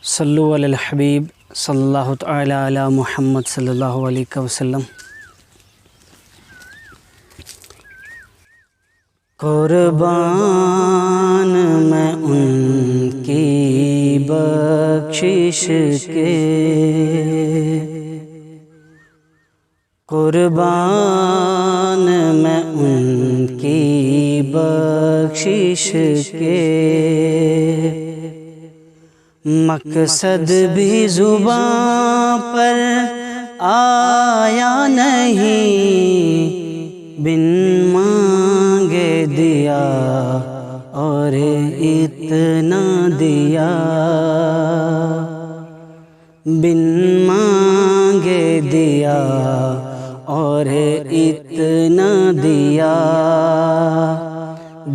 صلو علی الحبیب صلی اللہ تعالی علی محمد صلی اللہ علیہ وسلم۔ قربان میں ان کی بخشش کے، قربان میں ان کی بخشش کے، مقصد بھی زباں پر آیا نہیں، بن مانگے دیا اور اتنا دیا، بن مانگے دیا اور اتنا دیا،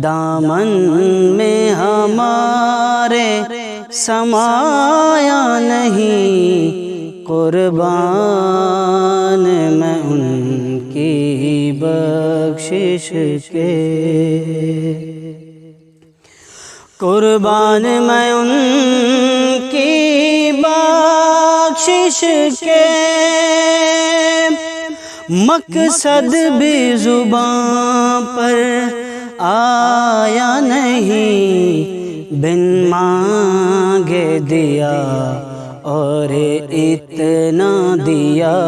دامن میں ہمارے سمایا نہیں، قربان میں ان کی بخشش کے، قربان میں ان کی بخشش کے، مقصد بھی زباں پر آیا نہیں، بن مانگے دیا اور اتنا دیا،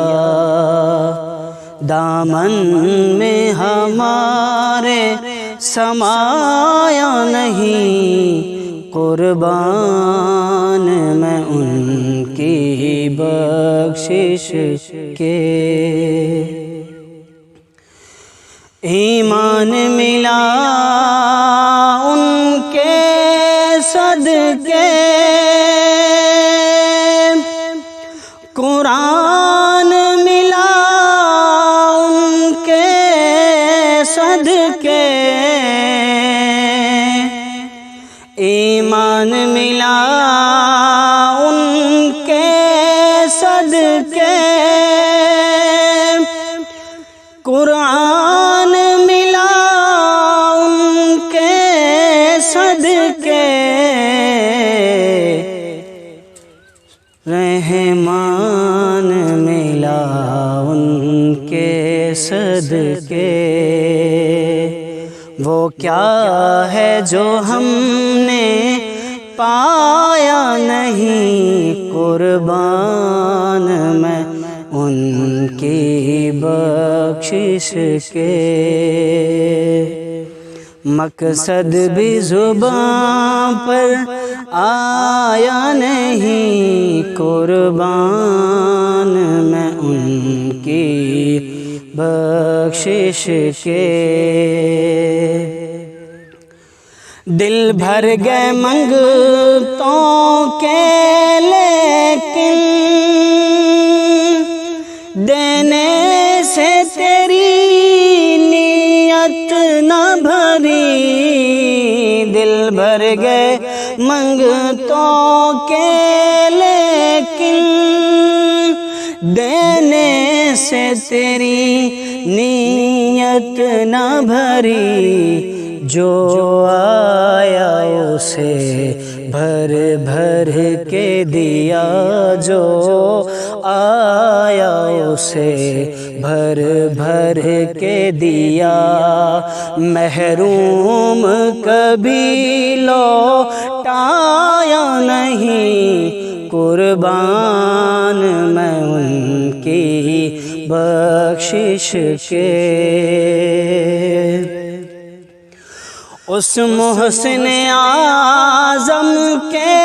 دامن میں ہمارے سمایا نہیں، قربان میں ان کی بخشش کے، ایمان ملا ان کے صدقے، قرآن ملا ان کے صدقے، ایمان ملا ان کے صدقے، قرآن ملا ان کے صدقے، رحمان ملا ان کے صدقے، وہ کیا ہے جو ہم نے پایا نہیں، قربان میں ان کی بخشش کے، مقصد بھی زباں پر آیا نہیں، قربان میں ان کی بخشش کے، دل بھر گئے منگتوں کے لیکن دینے سے تیری نیت نہ بھری، دل بھر گئے منگتوں کے لیکن دینے سے تیری نیت نہ بھری، جو آیا اسے بھر بھر کے دیا، جو آیا اسے بھر بھر کے دیا، محروم کبھی لوٹایا نہیں، قربان میں ان کی بخشش کے، اس محسن اعظم کے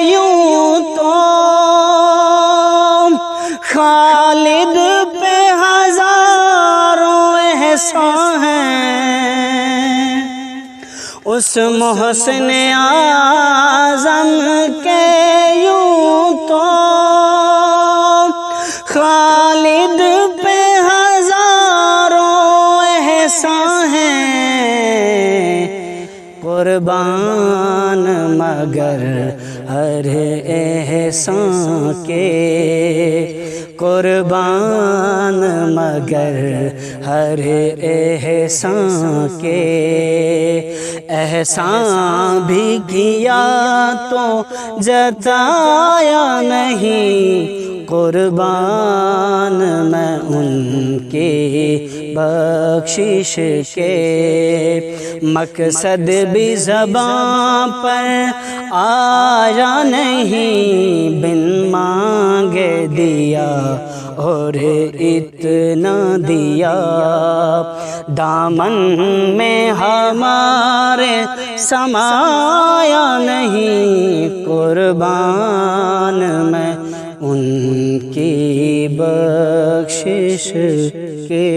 یوں تو خالد پہ ہزاروں احسان ہیں، اس محسن اعظم کے یوں تو خالد پہ ہزاروں احسان ہیں، قربان مگر ہر احسان کے قربان، مگر ہر احسان کے احسان بھی کیا تو جتایا نہیں، قربان میں ان کی بخشش کے، مقصد بھی زبان پر آیا نہیں، بن مانگے دیا اور اتنا دیا، دامن میں ہمارے سمایا نہیں، قربان میں ان کی بخشش کے۔